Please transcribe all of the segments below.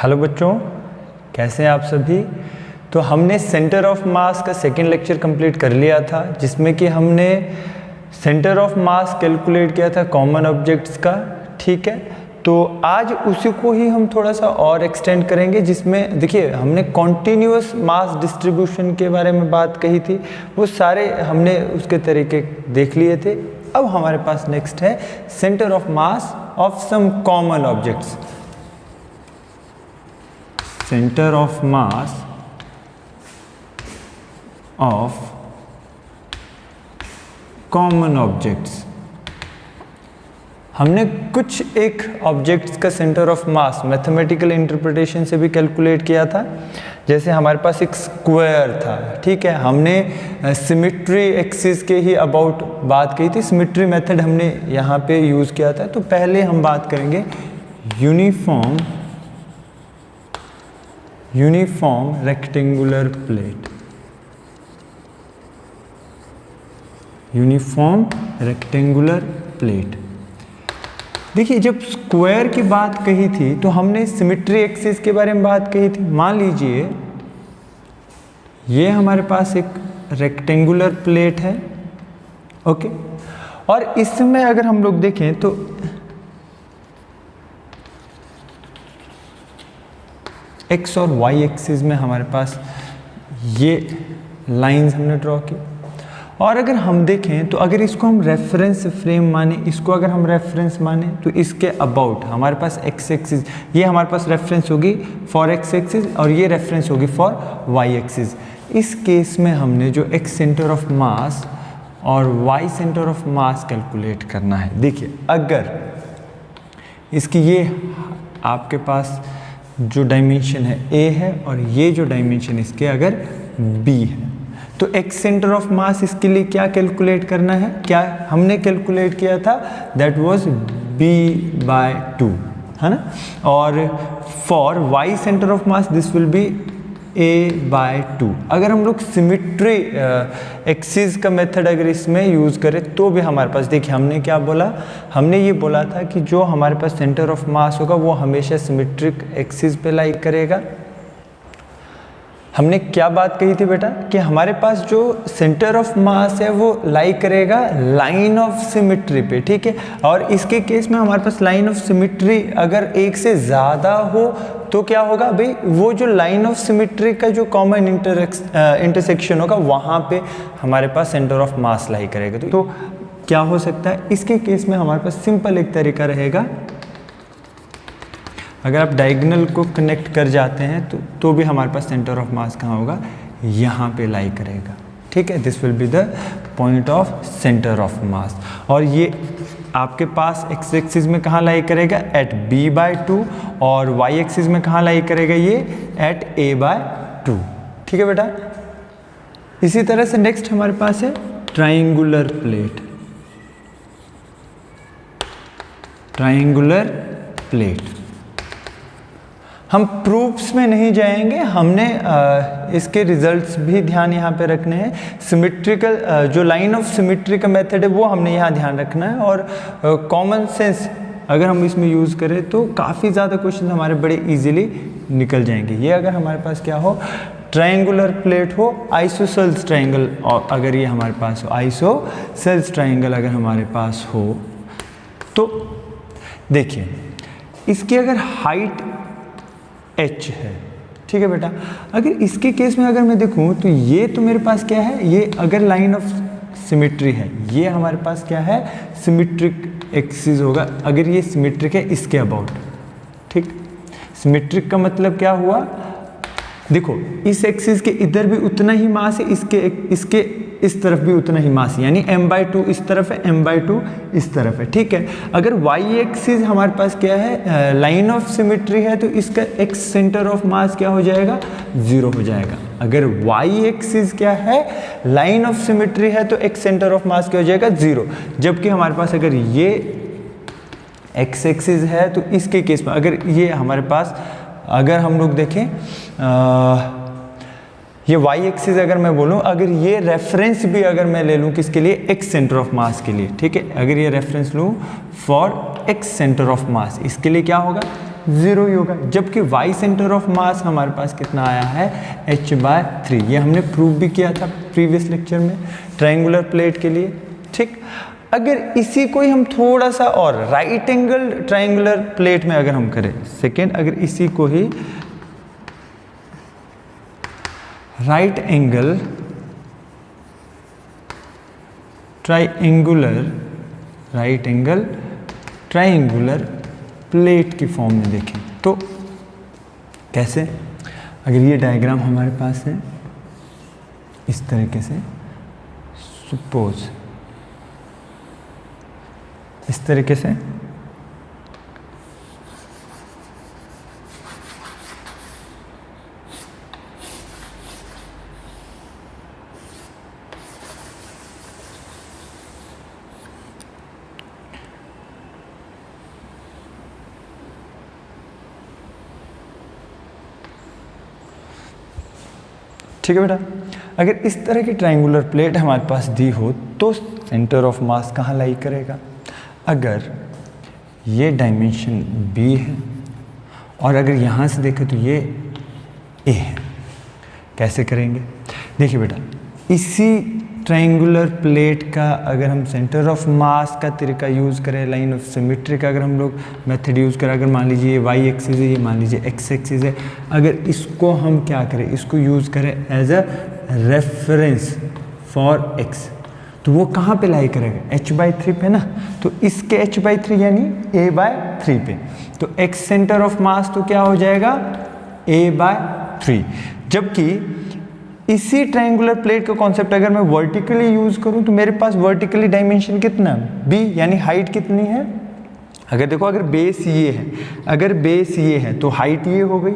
Hello बच्चों, कैसे हैं आप सभी। तो हमने सेंटर ऑफ मास का सेकंड लेक्चर कंप्लीट कर लिया था, जिसमें कि हमने सेंटर ऑफ मास कैलकुलेट किया था कॉमन ऑब्जेक्ट्स का। ठीक है, तो आज उसी को ही हम थोड़ा सा और एक्सटेंड करेंगे, जिसमें देखिए हमने कॉन्टिन्यूअस मास डिस्ट्रीब्यूशन के बारे में बात कही थी, वो सारे हमने उसके तरीके देख लिए थे। अब हमारे पास नेक्स्ट है centre of mass of some common objects. Centre of mass of common objects. हमने कुछ एक ऑब्जेक्ट्स का centre of mass mathematical interpretation से भी कैलकुलेट किया था। जैसे हमारे पास एक स्क्वायर था, ठीक है, हमने सिमेट्री एक्सिस के ही अबाउट बात की थी, सिमेट्री मेथड हमने यहाँ पे यूज़ किया था। तो पहले हम बात करेंगे uniform rectangular plate. Uniform rectangular plate. देखिए, जब स्क्वायर की बात कही थी तो हमने सिमेट्री एक्सिस के बारे में बात कही थी। मान लीजिए ये हमारे पास एक रेक्टेंगुलर प्लेट है, ओके, और इसमें अगर हम लोग देखें तो एक्स और वाई एक्सिस में हमारे पास ये लाइंस हमने ड्रॉ की। और अगर हम देखें तो अगर इसको हम रेफरेंस फ्रेम माने, इसको अगर हम रेफरेंस माने, तो इसके अबाउट हमारे पास एक्स एक्सिस, ये हमारे पास रेफरेंस होगी फॉर एक्स एक्सिस और ये रेफरेंस होगी फॉर वाई एक्सिस। इस केस में हमने जो एक्स सेंटर ऑफ मास और y centre of mass calculate करना है। देखिए, अगर इसकी ये आपके पास जो डायमेंशन है ए है और ये जो डायमेंशन इसके अगर बी है, तो एक्स सेंटर ऑफ मास इसके लिए क्या कैलकुलेट करना है, क्या हमने कैलकुलेट किया था, दैट वाज b/2, है ना। और for y centre of mass this will be a/2। अगर हम लोग सिमेट्री एक्सिस का मेथड अगर इसमें यूज़ करें तो भी हमारे पास, देखिए हमने क्या बोला, हमने ये बोला था कि जो हमारे पास सेंटर ऑफ मास होगा वो हमेशा सिमेट्रिक एक्सिस पे लाई करेगा। हमने क्या बात कही थी बेटा, कि हमारे पास जो सेंटर ऑफ मास है वो लाई करेगा लाइन ऑफ सिमेट्री पे, ठीक है। और इसके केस में हमारे पास लाइन ऑफ सिमेट्री अगर एक से ज़्यादा हो तो क्या होगा भाई, वो जो लाइन ऑफ सिमेट्री का जो कॉमन इंटरसेक्शन होगा वहाँ पे हमारे पास सेंटर ऑफ मास लाई करेगा। तो क्या हो सकता है, इसके केस में हमारे पास सिंपल एक तरीका रहेगा, अगर आप डायगोनल को कनेक्ट कर जाते हैं तो भी हमारे पास सेंटर ऑफ मास कहाँ होगा, यहाँ पे लाई करेगा, ठीक है। This will be the point of centre of mass. और ये आपके पास एक्स एक्सिस में कहाँ लाई करेगा, एट b/2, और वाई एक्सिस में कहाँ लाई करेगा, ये एट a/2, ठीक है बेटा। इसी तरह से नेक्स्ट हमारे पास है ट्राइंगुलर प्लेट। ट्राइंगुलर प्लेट हम प्रूफ्स में नहीं जाएंगे, हमने इसके रिजल्ट्स भी ध्यान यहाँ पे रखने हैं। सिमेट्रिकल जो लाइन ऑफ सिमेट्री का मेथड है वो हमने यहाँ ध्यान रखना है, और कॉमन सेंस अगर हम इसमें यूज़ करें तो काफ़ी ज़्यादा क्वेश्चन हमारे बड़े इजीली निकल जाएंगे। ये अगर हमारे पास क्या हो, ट्रायंगुलर प्लेट हो, आइसोसेल्स ट्रायंगल, और अगर ये हमारे पास हो आइसोसेल्स ट्रायंगल अगर हमारे पास हो, तो देखिए इसकी अगर हाइट h है, ठीक है बेटा। अगर इसके केस में अगर मैं देखूं तो ये तो मेरे पास क्या है, ये अगर लाइन ऑफ सिमेट्री है, ये हमारे पास क्या है, सिमेट्रिक एक्सिस होगा। अगर ये सिमेट्रिक है इसके अबाउट, ठीक। सिमेट्रिक का मतलब क्या हुआ, देखो इस एक्सिस के इधर भी उतना ही मास है, इसके इस तरफ भी उतना ही मास है, यानी m/2 इस तरफ है, m/2 इस तरफ है, ठीक है। अगर y एक्सिस हमारे पास क्या है, लाइन ऑफ सिमेट्री है, तो इसका x सेंटर ऑफ मास क्या हो जाएगा, 0 हो जाएगा। अगर y एक्सिस क्या है, लाइन ऑफ सिमेट्री है, तो x सेंटर ऑफ मास क्या हो जाएगा, 0। जबकि हमारे पास अगर ये x एक्सिस है तो इसके केस में अगर ये हमारे पास, अगर हम लोग देखें ये y एक्सिस अगर मैं बोलूँ, अगर ये रेफरेंस भी अगर मैं ले लूँ किसके लिए, x सेंटर ऑफ मास के लिए, ठीक है। अगर ये रेफरेंस लूँ फॉर x सेंटर ऑफ मास, इसके लिए क्या होगा, 0 ही होगा, जबकि वाई सेंटर ऑफ मास हमारे पास कितना आया है h/3। ये हमने प्रूव भी किया था प्रीवियस लेक्चर में ट्रायंगुलर प्लेट के लिए। ठीक, अगर इसी को ही हम थोड़ा सा और राइट एंगल ट्रायंगुलर प्लेट में अगर हम करें, सेकेंड, अगर इसी को ही राइट एंगल ट्रायंगुलर प्लेट की फॉर्म में देखें तो कैसे, अगर ये डायग्राम हमारे पास है इस तरीके से, सपोज इस तरीके से, ठीक है बेटा। अगर इस तरह की ट्रायंगुलर प्लेट हमारे पास दी हो तो सेंटर ऑफ मास कहाँ लाई करेगा? अगर ये डायमेंशन b है और अगर यहाँ से देखें तो ये a है, कैसे करेंगे? देखिए बेटा, इसी ट्रायंगुलर प्लेट का अगर हम सेंटर ऑफ मास का तरीका यूज़ करें, लाइन ऑफ सिमेट्री का अगर हम लोग मेथड यूज़ करें, अगर मान लीजिए ये वाई एक्सिस है, ये मान लीजिए एक्स एक्सिस है, अगर इसको हम क्या करें, इसको यूज़ करें as a reference for x, तो वो कहाँ पे लाई करेगा? h/3 पे ना, तो इसके h/3 यानी a/3 पे, तो x सेंटर ऑफ मास तो क्या हो जाएगा? a/3। जबकि इसी ट्रायंगुलर प्लेट का कॉन्सेप्ट अगर मैं वर्टिकली यूज करूं तो मेरे पास वर्टिकली डायमेंशन कितना है? b, यानी हाइट कितनी है? अगर देखो, अगर बेस ये है, अगर बेस ये है तो हाइट ये हो गई,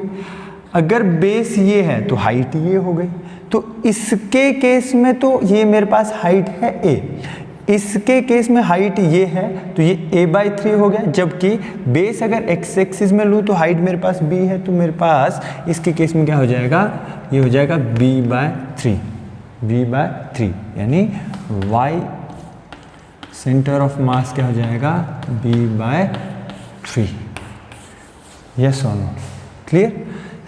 अगर बेस ये है तो हाइट ये हो गई। तो इसके केस में तो ये मेरे पास हाइट है a, इसके केस में हाइट ये है तो ये a/3 हो गया, जबकि बेस अगर x एक्सिस में लूँ तो हाइट मेरे पास b है, तो मेरे पास इसके केस में क्या हो जाएगा? ये हो जाएगा b/3 यानी y सेंटर ऑफ मास क्या हो जाएगा? b/3। यस और नो? क्लियर?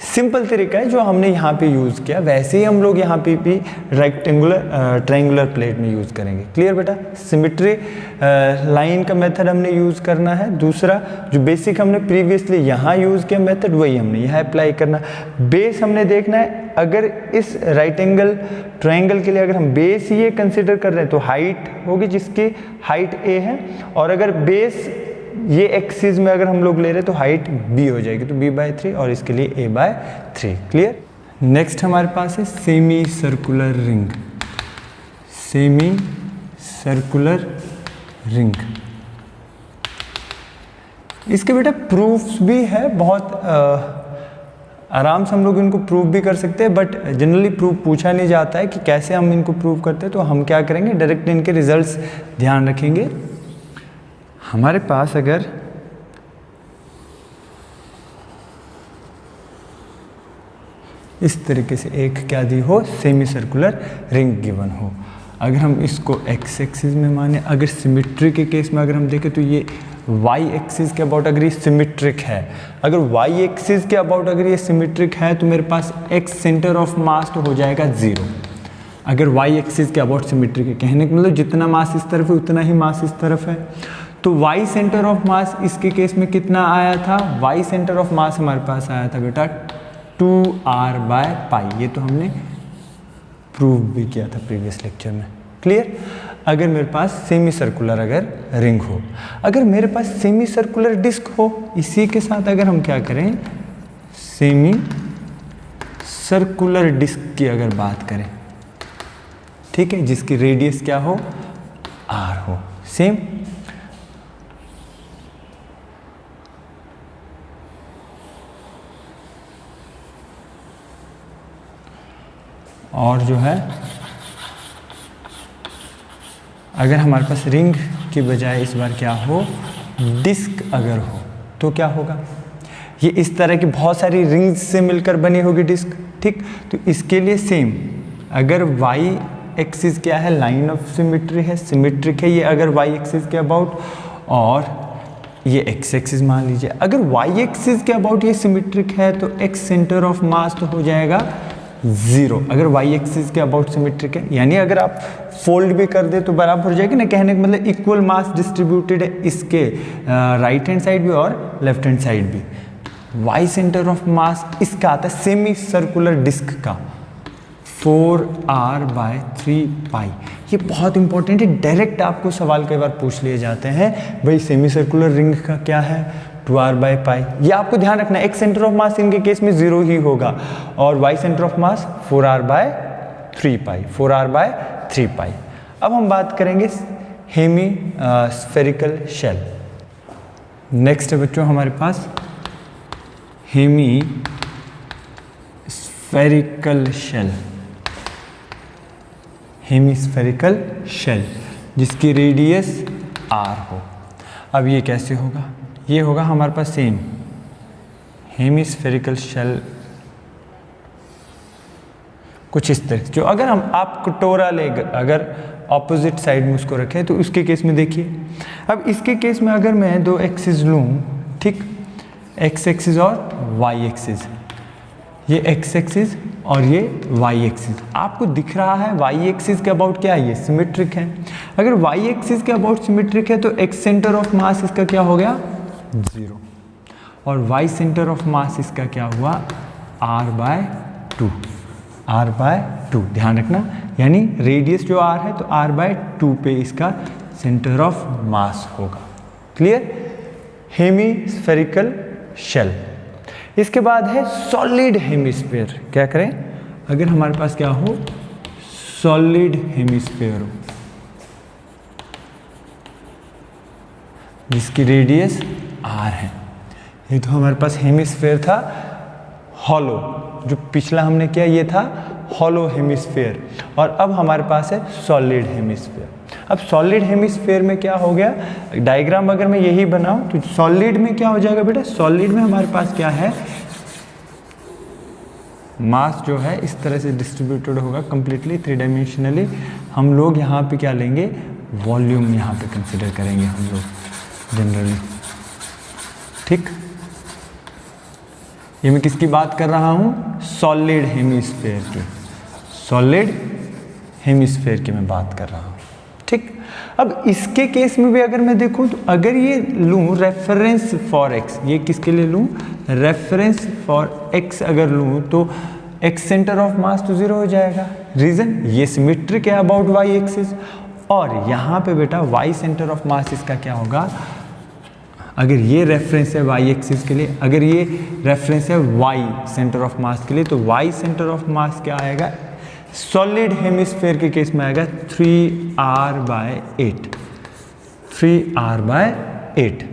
सिंपल तरीका है जो हमने यहाँ पे यूज़ किया, वैसे ही हम लोग यहाँ पे भी रेक्टेंगुलर ट्रायंगुलर प्लेट में यूज़ करेंगे। क्लियर बेटा? सिमेट्री लाइन का मेथड हमने यूज़ करना है, दूसरा जो बेसिक हमने प्रीवियसली यहाँ यूज़ किया मेथड वही हमने यहाँ अप्लाई करना। बेस हमने देखना है, अगर इस राइट एंगल ट्रायंगल के लिए अगर हम बेस ये कंसिडर कर रहे हैं तो हाइट होगी जिसकी हाइट a है, और अगर बेस ये एक्सिस में अगर हम लोग ले रहे तो हाइट b हो जाएगी, तो b/3 और इसके लिए a/3। क्लियर? नेक्स्ट हमारे पास है semi circular ring. Semi circular ring, इसके बेटा प्रूफ्स भी है, बहुत आराम से हम लोग इनको प्रूव भी कर सकते हैं, बट जनरली प्रूफ पूछा नहीं जाता है कि कैसे हम इनको प्रूव करते हैं, तो हम क्या करेंगे, डायरेक्ट इनके रिजल्ट्स ध्यान रखेंगे। हमारे पास अगर इस तरीके से एक क्या दी हो, सेमी सर्कुलर रिंग गिवन हो, अगर हम इसको एक्स एक्सिस में माने, अगर सिमेट्री के केस में अगर हम देखें तो ये वाई एक्सिस के अबाउट अगर ये सिमेट्रिक है, अगर वाई एक्सिस के अबाउट अगर ये सिमेट्रिक है तो मेरे पास एक्स सेंटर ऑफ मास तो हो जाएगा 0। अगर वाई एक्सिस के अबाउट सिमेट्रिक है, कहने का मतलब जितना मास इस तरफ है उतना ही मास इस तरफ है, तो y सेंटर ऑफ मास इसके केस में कितना आया था? y सेंटर ऑफ मास हमारे पास आया था बेटा 2r/π। ये तो हमने प्रूव भी किया था प्रीवियस लेक्चर में। क्लियर? अगर मेरे पास सेमी सर्कुलर अगर रिंग हो, अगर मेरे पास सेमी सर्कुलर डिस्क हो, इसी के साथ अगर हम क्या करें, सेमी सर्कुलर डिस्क की अगर बात करें, ठीक है, जिसकी रेडियस क्या हो? r हो। सेम और जो है, अगर हमारे पास रिंग की बजाय इस बार क्या हो, डिस्क अगर हो तो क्या होगा? ये इस तरह की बहुत सारी रिंग्स से मिलकर बनी होगी डिस्क। ठीक, तो इसके लिए सेम, अगर वाई एक्सिस क्या है, लाइन ऑफ सिमेट्री है, सिमेट्रिक है ये अगर वाई एक्सिस के अबाउट, और ये एक्स एक्सिस मान लीजिए। अगर वाई एक्सिस के अबाउट ये सिमेट्रिक है तो एक्स सेंटर ऑफ मास तो हो जाएगा 0, अगर वाई एक्सिस के अबाउट सिमेट्रिक है। यानी अगर आप फोल्ड भी कर दे तो बराबर हो जाएगी ना, कहने का मतलब इक्वल मास डिस्ट्रीब्यूटेड है इसके राइट हैंड साइड भी और लेफ्ट हैंड साइड भी। वाई सेंटर ऑफ मास इसका आता है सेमी सर्कुलर डिस्क का 4r/3π। ये बहुत इंपॉर्टेंट है, डायरेक्ट आपको सवाल कई बार पूछ लिए जाते हैं, भाई सेमी सर्कुलर रिंग का क्या है 2r/π। ये आपको ध्यान रखना है, एक्स सेंटर ऑफ मास इनके केस में 0 ही होगा और y centre of mass 4r/3π। अब हम बात करेंगे हेमी स्फेरिकल शेल। नेक्स्ट है बच्चों हमारे पास hemispherical shell. Hemispherical shell जिसकी रेडियस r हो। अब ये कैसे होगा, ये होगा हमारे पास सेम हेमीस्फेरिकल शेल कुछ इस तरह। जो अगर हम आप कटोरा ले अगर ऑपोजिट साइड में उसको रखें तो उसके केस में देखिए, अब इसके केस में अगर मैं दो एक्सिस लूँ, ठीक, एक्स एक्सिस और वाई एक्सिस, ये एक्स एक्सिस और ये वाई एक्सिस, आपको दिख रहा है वाई एक्सिस के अबाउट क्या है, ये सिमेट्रिक है। अगर वाई एक्सिस के अबाउट सिमेट्रिक है तो एक्स सेंटर ऑफ मास इसका क्या हो गया 0 और वाई सेंटर ऑफ मास इसका क्या हुआ r/2। r/2 ध्यान रखना, यानी रेडियस जो r है तो r/2 पे इसका सेंटर ऑफ मास होगा। Clear, hemispherical shell. इसके बाद है सॉलिड हेमिस्फीयर। क्या करें, अगर हमारे पास क्या हो सॉलिड हेमिस्फीयर हो जिसकी रेडियस r है। ये तो हमारे पास हेमिस्फीयर था हॉलो, जो पिछला हमने किया ये था हॉलो हेमिस्फीयर, और अब हमारे पास है सॉलिड हेमिस्फीयर। अब सॉलिड हेमिस्फीयर में क्या हो गया, डायग्राम अगर मैं यही बनाऊं तो सॉलिड में क्या हो जाएगा बेटा, सॉलिड में हमारे पास क्या है, मास जो है इस तरह से डिस्ट्रीब्यूटेड होगा कंप्लीटली 3 डायमेंशनली। हम लोग यहाँ पे क्या लेंगे, वॉल्यूम यहाँ पे कंसिडर करेंगे हम लोग जनरली, ठीक। ये मैं किसकी बात कर रहा हूँ, सॉलिड हेमिस्फीयर की, सॉलिड हेमिस्फीयर की मैं बात कर रहा हूँ, ठीक। अब इसके केस में भी अगर मैं देखूं तो अगर ये लूँ रेफरेंस फॉर एक्स, ये किसके लिए लूँ, रेफरेंस फॉर एक्स अगर लूँ तो एक्स सेंटर ऑफ मास तो 0 हो जाएगा। रीज़न, ये सिमेट्रिक है अबाउट वाई एक्सिस, और यहाँ पे बेटा वाई सेंटर ऑफ मास इसका क्या होगा, अगर ये रेफरेंस है वाई एक्सिस के लिए, अगर ये रेफरेंस है वाई सेंटर ऑफ मास के लिए, तो वाई सेंटर ऑफ मास क्या आएगा, सॉलिड हेमिस्फीयर के केस में आएगा 3r/8। 3r/8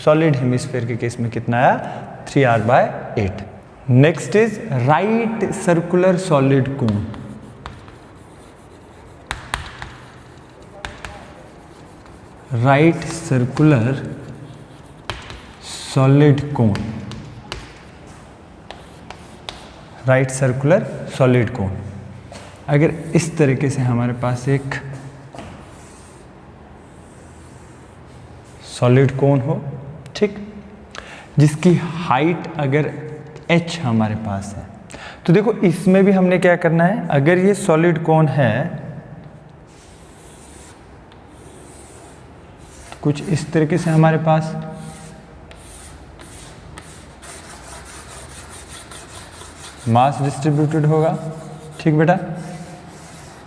सॉलिड हेमिस्फीयर के केस में कितना आया, 3r/8। Next is right circular solid cone. Right circular solid cone, right circular solid कोन। अगर इस तरीके से हमारे पास एक सॉलिड कोन हो, ठीक, जिसकी हाइट अगर h हमारे पास है, तो देखो इसमें भी हमने क्या करना है, अगर ये सॉलिड कोन है तो कुछ इस तरीके से हमारे पास मास डिस्ट्रीब्यूटेड होगा, ठीक बेटा।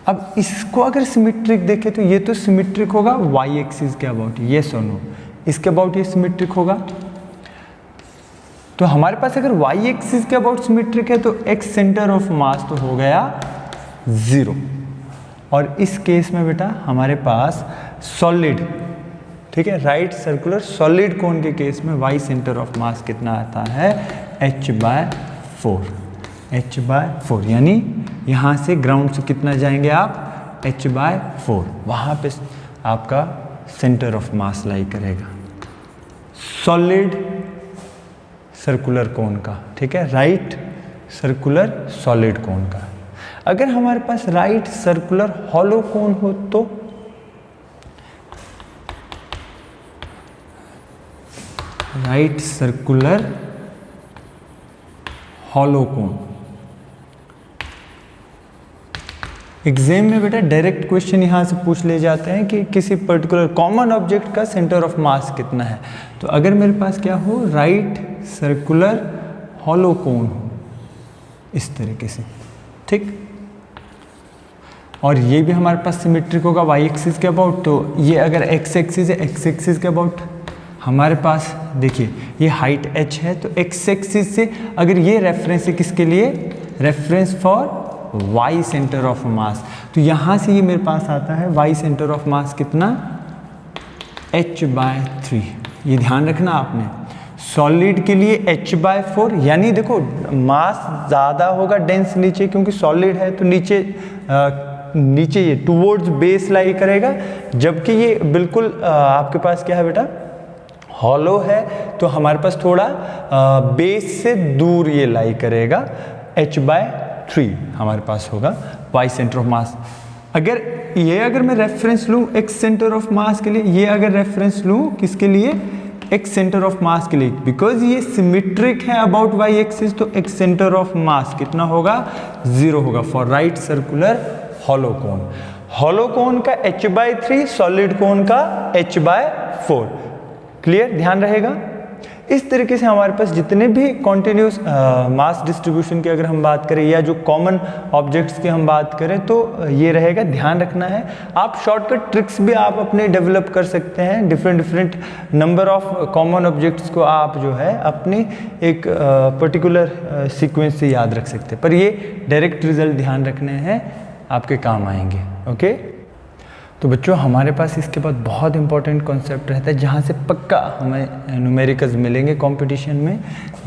अब इसको अगर सिमेट्रिक देखें तो ये तो सिमेट्रिक होगा वाई एक्सिस के अबाउट, यस और नो, इसके अबाउट ये सिमेट्रिक होगा। तो हमारे पास अगर वाई एक्सिस के अबाउट सिमेट्रिक है तो एक्स सेंटर ऑफ मास तो हो गया 0, और इस केस में बेटा हमारे पास सॉलिड, ठीक है, राइट सर्कुलर सॉलिड कोन के केस में वाई सेंटर ऑफ मास कितना आता है, h/4। h/4 यानी यहाँ से ग्राउंड से कितना जाएंगे आप, h/4, वहाँ पे आपका सेंटर ऑफ मास लाई करेगा सॉलिड सर्कुलर कोन का, ठीक है, राइट सर्कुलर सॉलिड कोन का। अगर हमारे पास राइट सर्कुलर हॉलो कोन हो तो राइट सर्कुलर हॉलो कोन। एग्जाम में बेटा डायरेक्ट क्वेश्चन यहाँ से पूछ ले जाते हैं कि किसी पर्टिकुलर कॉमन ऑब्जेक्ट का सेंटर ऑफ मास कितना है। तो अगर मेरे पास क्या हो, राइट सर्कुलर हॉलो कोन हो इस तरीके से, ठीक, और ये भी हमारे पास सिमेट्रिक होगा वाई एक्सिस के अबाउट। तो ये अगर एक्स एक्सिस है, एक्स एक्सिस के अबाउट हमारे पास देखिए ये हाइट h है, तो एक्स एक्सिस से अगर ये रेफरेंस है किसके लिए, reference for y centre of मास, तो यहाँ से ये मेरे पास आता है y सेंटर ऑफ मास कितना, h/3। ये ध्यान रखना आपने, सॉलिड के लिए h/4, यानी देखो मास ज़्यादा होगा डेंस नीचे, क्योंकि सॉलिड है तो नीचे ये टुवर्ड्स बेस लाई करेगा, जबकि ये बिल्कुल आपके पास क्या है बेटा, हॉलो है, तो हमारे पास थोड़ा बेस से दूर ये लाई करेगा, h/3 हमारे पास होगा y सेंटर ऑफ मास। अगर मैं रेफरेंस लूँ x सेंटर ऑफ मास के लिए, ये अगर रेफरेंस लूँ किसके लिए, x सेंटर ऑफ मास के लिए, बिकॉज ये सिमेट्रिक है अबाउट y एक्सिस, तो x सेंटर ऑफ मास कितना होगा, 0 होगा for right circular hollow cone. Hollow cone का h/3, सॉलिड कोन का h/4। क्लियर, ध्यान रहेगा। इस तरीके से हमारे पास जितने भी कॉन्टिन्यूस मास डिस्ट्रीब्यूशन की अगर हम बात करें, या जो कॉमन ऑब्जेक्ट्स की हम बात करें, तो ये रहेगा, ध्यान रखना है। आप शॉर्टकट ट्रिक्स भी आप अपने डेवलप कर सकते हैं, different number of common objects को आप जो है अपनी एक पर्टिकुलर सीक्वेंस से याद रख सकते हैं, पर ये डायरेक्ट रिजल्ट ध्यान रखने हैं, आपके काम आएंगे। ओके, तो बच्चों हमारे पास इसके बाद बहुत इंपॉर्टेंट कॉन्सेप्ट रहता है, जहाँ से पक्का हमें न्यूमेरिकल्स मिलेंगे कंपटीशन में,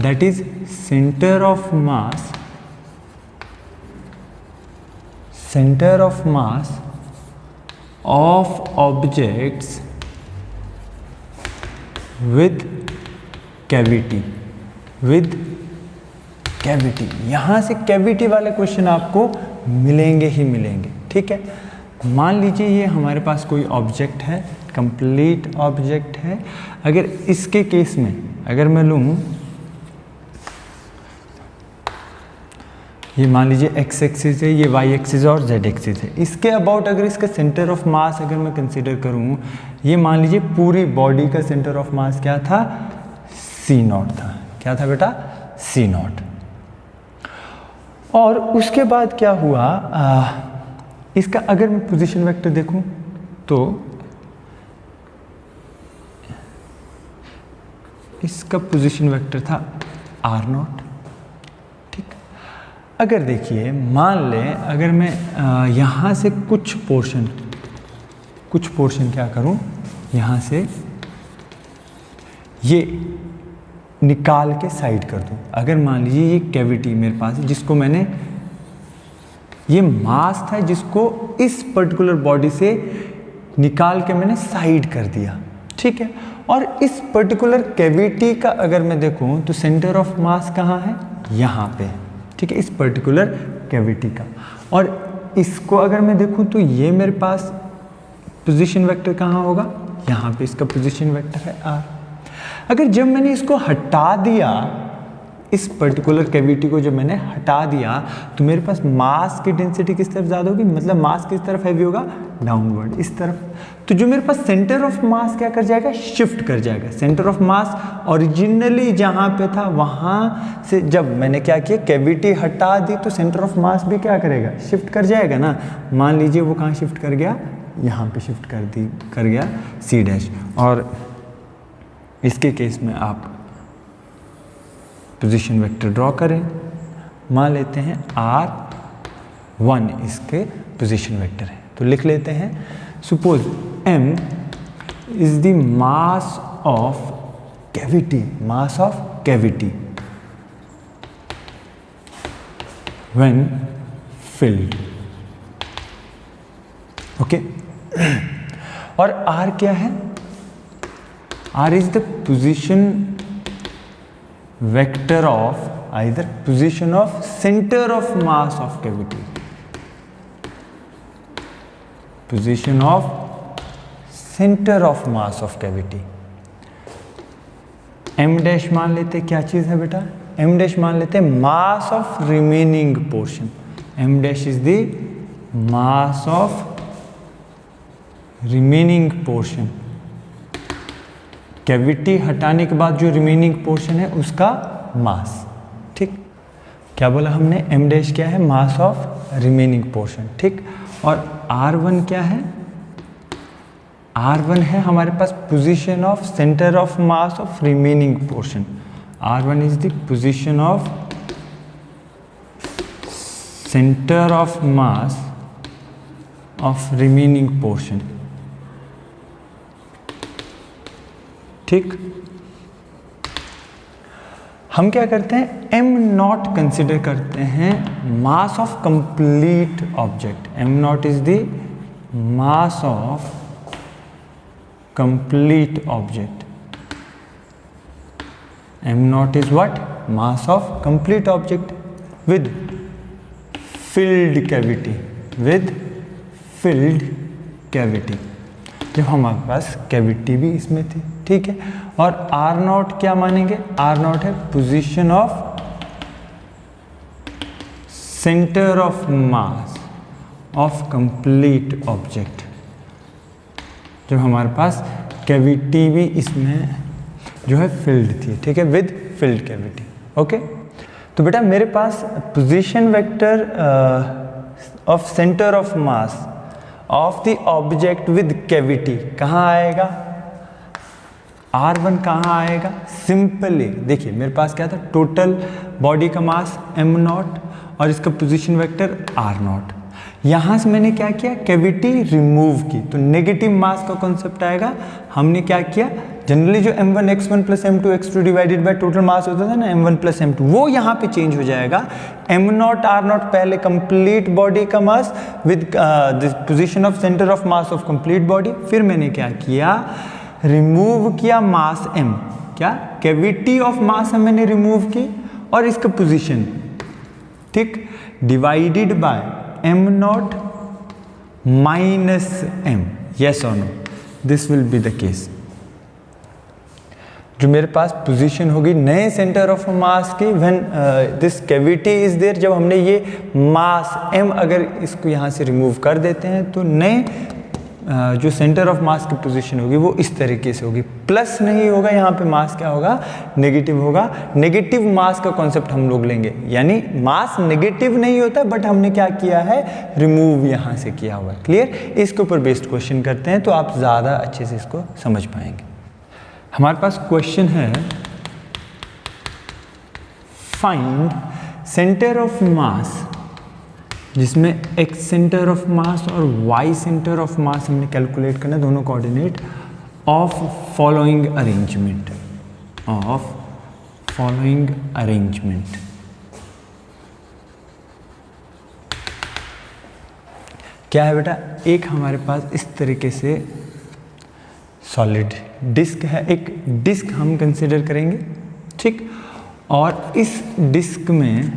that is centre of mass, centre of mass of objects with cavity, with cavity. यहाँ से कैविटी वाले क्वेश्चन आपको मिलेंगे ही मिलेंगे, ठीक है। मान लीजिए ये हमारे पास कोई ऑब्जेक्ट है, कंप्लीट ऑब्जेक्ट है, अगर इसके केस में अगर मैं लूँ, ये मान लीजिए x एक्सिस है, ये y एक्सिस और z एक्सिस है, इसके अबाउट अगर इसका सेंटर ऑफ मास अगर मैं कंसीडर करूँ, ये मान लीजिए पूरी बॉडी का सेंटर ऑफ मास क्या था, c0 था। क्या था बेटा, c0। और उसके बाद क्या हुआ, इसका अगर मैं पोजीशन वेक्टर देखूं तो इसका पोजीशन वेक्टर था r0, ठीक। अगर देखिए मान लें अगर मैं यहाँ से कुछ पोर्शन क्या करूं, यहाँ से ये निकाल के साइड कर दूं। अगर मान लीजिए ये कैविटी मेरे पास है, जिसको मैंने, ये मास था जिसको इस पर्टिकुलर बॉडी से निकाल के मैंने साइड कर दिया, ठीक है। और इस पर्टिकुलर कैविटी का अगर मैं देखूं तो सेंटर ऑफ मास कहाँ है, यहाँ पे, ठीक है, इस पर्टिकुलर कैविटी का। और इसको अगर मैं देखूं तो ये मेरे पास पोजीशन वेक्टर कहाँ होगा, यहाँ पे इसका पोजीशन वेक्टर है r। अगर जब मैंने इसको हटा दिया, इस पर्टिकुलर कैविटी को जब मैंने हटा दिया, तो मेरे पास मास की डेंसिटी किस तरफ ज़्यादा होगी, मतलब मास किस तरफ हैवी होगा, डाउनवर्ड, इस तरफ। तो जो मेरे पास सेंटर ऑफ मास क्या कर जाएगा, शिफ्ट कर जाएगा। सेंटर ऑफ मास ओरिजिनली जहाँ पे था वहाँ से जब मैंने क्या किया, कैविटी हटा दी, तो सेंटर ऑफ मास भी क्या करेगा, शिफ्ट कर जाएगा ना। मान लीजिए वो कहाँ शिफ्ट कर गया, यहाँ पे शिफ्ट कर गया C'। और इसके केस में आप पोजीशन वेक्टर ड्रॉ करें, मान लेते हैं R1 इसके पोजीशन वेक्टर है, तो लिख लेते हैं, suppose m is the mass of cavity, mass of cavity when field, okay. और R क्या है, R is the position vector of either position of center of mass of cavity, position of center of mass of cavity, m dash मान लेते क्या चीज़ है बेटा, M dash मान लेते हैं mass of remaining portion. M dash is the mass of remaining portion, cavity हटाने के बाद जो रिमेनिंग पोर्शन है उसका मास। ठीक, क्या बोला हमने, एम डैश क्या है, मास ऑफ रिमेनिंग पोर्शन। ठीक, और R1 क्या है, R1 है हमारे पास position of centre of mass of remaining portion. R1 is the position of centre of mass of remaining portion. ठीक, हम क्या करते हैं, एम नॉट कंसिडर करते हैं mass of complete object. Am not is the mass of complete object. M naught is what? Mass of complete object with filled cavity. With filled cavity. जब हमारे पास cavity भी इसमें थी। ठीक है, और R नॉट क्या मानेंगे, R नॉट है position of centre of mass of complete object. जब हमारे पास कैविटी भी इसमें जो है फिल्ड थी। ठीक है, विद फिल्ड कैविटी। ओके, तो बेटा मेरे पास position vector of centre of mass of the object with cavity कहाँ आएगा, R1 कहाँ आएगा। सिंपली देखिए मेरे पास क्या था, टोटल बॉडी का मास m नॉट और इसका पोजीशन वेक्टर R नॉट। यहाँ से मैंने क्या किया, कैविटी रिमूव की, तो नेगेटिव मास का कॉन्सेप्ट आएगा। हमने क्या किया, जनरली जो m1 x1 plus m2 x2 divided by total mass होता था ना, m1 प्लस m2, वो यहाँ पे चेंज हो जाएगा। m नॉट r नॉट पहले कंप्लीट बॉडी का mass with this position of centre of mass of complete body. फिर मैंने क्या किया, रिमूव किया मास m, क्या कैविटी ऑफ मास मैंने रिमूव की और इसका पोजीशन। ठीक, divided by m not minus m, yes or no, this will be the case। जो मेरे पास पोजीशन होगी नए सेंटर ऑफ मास की when this cavity is there, जब हमने ये मास m अगर इसको यहाँ से रिमूव कर देते हैं तो नए जो सेंटर ऑफ मास की पोजीशन होगी वो इस तरीके से होगी, प्लस नहीं होगा, यहाँ पे मास क्या होगा, नेगेटिव होगा। नेगेटिव मास का कॉन्सेप्ट हम लोग लेंगे, यानी मास नेगेटिव नहीं होता बट हमने क्या किया है, रिमूव यहाँ से किया हुआ है। क्लियर, इसके ऊपर बेस्ड क्वेश्चन करते हैं तो आप ज़्यादा अच्छे से इसको समझ पाएंगे। हमारे पास क्वेश्चन है, फाइंड सेंटर ऑफ मास, जिसमें x सेंटर ऑफ मास और y सेंटर ऑफ मास हमने कैलकुलेट करना, दोनों coordinate of following arrangement, of following arrangement. क्या है बेटा, एक हमारे पास इस तरीके से सॉलिड डिस्क है, एक डिस्क हम कंसिडर करेंगे। ठीक, और इस डिस्क में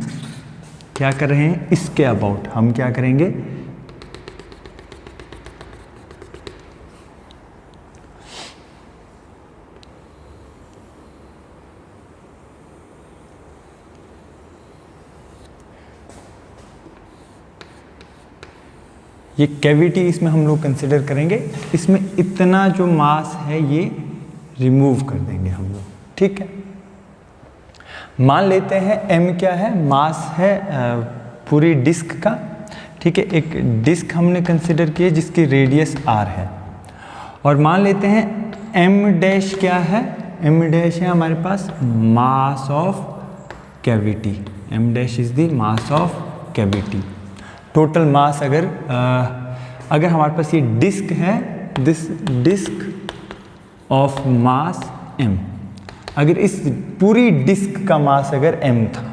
क्या कर रहे हैं, इसके अबाउट हम क्या करेंगे, ये कैविटी इसमें हम लोग कंसिडर करेंगे, इसमें इतना जो मास है ये रिमूव कर देंगे हम लोग। ठीक है, मान लेते हैं m क्या है, मास है पूरी डिस्क का। ठीक है, एक डिस्क हमने कंसिडर किया जिसकी रेडियस r है, और मान लेते हैं m डैश क्या है, m डैश है हमारे पास mass of cavity. m dash is the mass of cavity. Total mass अगर हमारे पास ये डिस्क है, this disc of mass m, अगर इस पूरी डिस्क का मास अगर m था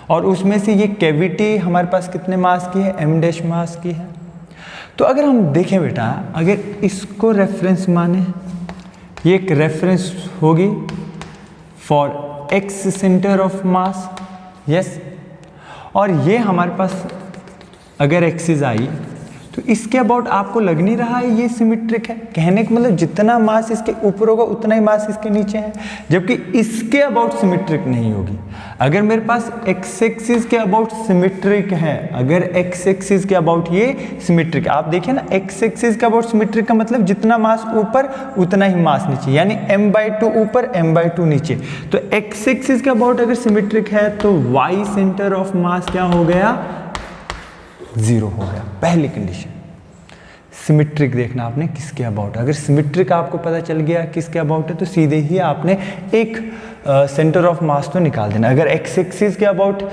और उसमें से ये कैविटी हमारे पास कितने मास की है, m डैश मास की है, तो अगर हम देखें बेटा, अगर इसको रेफरेंस माने, ये एक रेफरेंस होगी for x centre of mass, yes, और ये हमारे पास अगर एक्सिस आई तो इसके अबाउट आपको लग नहीं रहा है ये सिमेट्रिक है? कहने का मतलब जितना मास इसके ऊपर होगा उतना ही मास इसके नीचे है, जबकि इसके अबाउट सिमेट्रिक नहीं होगी। अगर मेरे पास एक्स एक्सिस के अबाउट सिमेट्रिक है, अगर एक्स एक्सिस के अबाउट ये सिमेट्रिक, आप देखिए ना एक्स एक्सिस के अबाउट सिमेट्रिक का मतलब जितना मास ऊपर उतना ही मास नीचे, यानी m/2 ऊपर m/2 नीचे। तो एक्स एक्सिस के अबाउट अगर सिमेट्रिक है तो y सेंटर ऑफ मास क्या हो गया? 0 हो गया। पहली कंडीशन सिमेट्रिक देखना आपने किसके अबाउट। अगर सिमेट्रिक आपको पता चल गया किसके अबाउट है तो सीधे ही आपने एक सेंटर ऑफ मास तो निकाल देना। अगर एक्स एक्सिस के अबाउट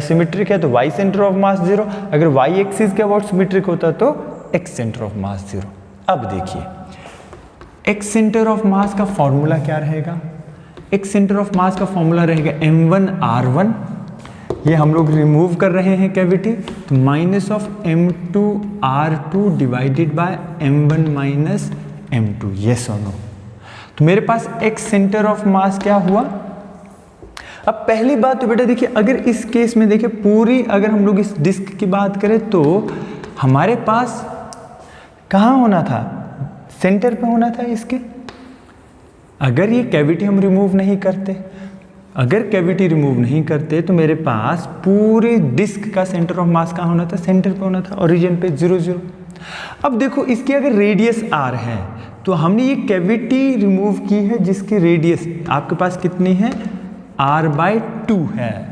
सिमेट्रिक है तो वाई सेंटर ऑफ मास 0, अगर वाई एक्सिस के अबाउट सिमेट्रिक होता तो एक्स सेंटर ऑफ मास 0। अब देखिए एक्स सेंटर ऑफ मास का फॉर्मूला क्या रहेगा? एक्स सेंटर ऑफ मास का फॉर्मूला रहेगा m1r1, ये हम लोग रिमूव कर रहे हैं कैविटी, तो minus of m2r2 divided by m1 minus m2, yes और नो। तो मेरे पास एक्स सेंटर ऑफ मास क्या हुआ? अब पहली बात तो बेटा देखिए, अगर इस केस में देखिए पूरी अगर हम लोग इस डिस्क की बात करें तो हमारे पास कहाँ होना था? सेंटर पे होना था इसके। अगर ये कैविटी हम रिमूव नहीं करते, अगर कैविटी रिमूव नहीं करते तो मेरे पास पूरे डिस्क का सेंटर ऑफ मास कहाँ होना था? सेंटर पे होना था, ओरिजिन पे 0 0। अब देखो इसकी अगर रेडियस r है तो हमने ये कैविटी रिमूव की है जिसकी रेडियस आपके पास कितनी है? r/2 है।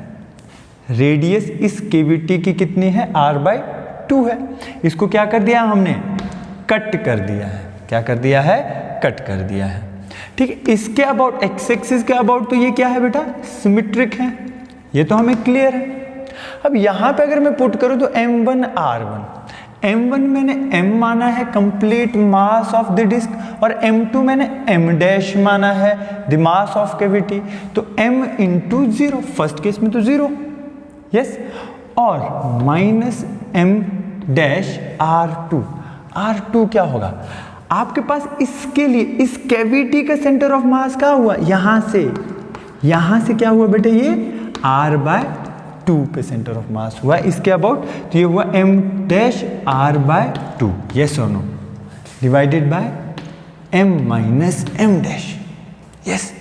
रेडियस इस कैविटी की कितनी है? r/2 है। इसको क्या कर दिया हमने? कट कर दिया है। क्या कर दिया है? कट कर दिया है। ठीक है, इसके अबाउट एक्स एक्सिस के अबाउट तो ये क्या है बेटा? सिमेट्रिक है, ये तो हमें क्लियर है। अब यहाँ पे अगर मैं पुट करूँ तो m1r1, m1 मैंने m माना है complete mass of the disc और m2 मैंने m डैश माना है द मास ऑफ कैविटी, तो m इंटू 0, फर्स्ट केस में तो 0, यस, और माइनस m डैश r2 क्या होगा? आपके पास इसके लिए इस कैविटी का सेंटर ऑफ मास क्या हुआ? यहां से क्या हुआ बेटे? ये r/2 पे सेंटर ऑफ मास हुआ इसके अबाउट, तो ये हुआ m डैश r/2, यस और no, divided by m minus m dash, yes.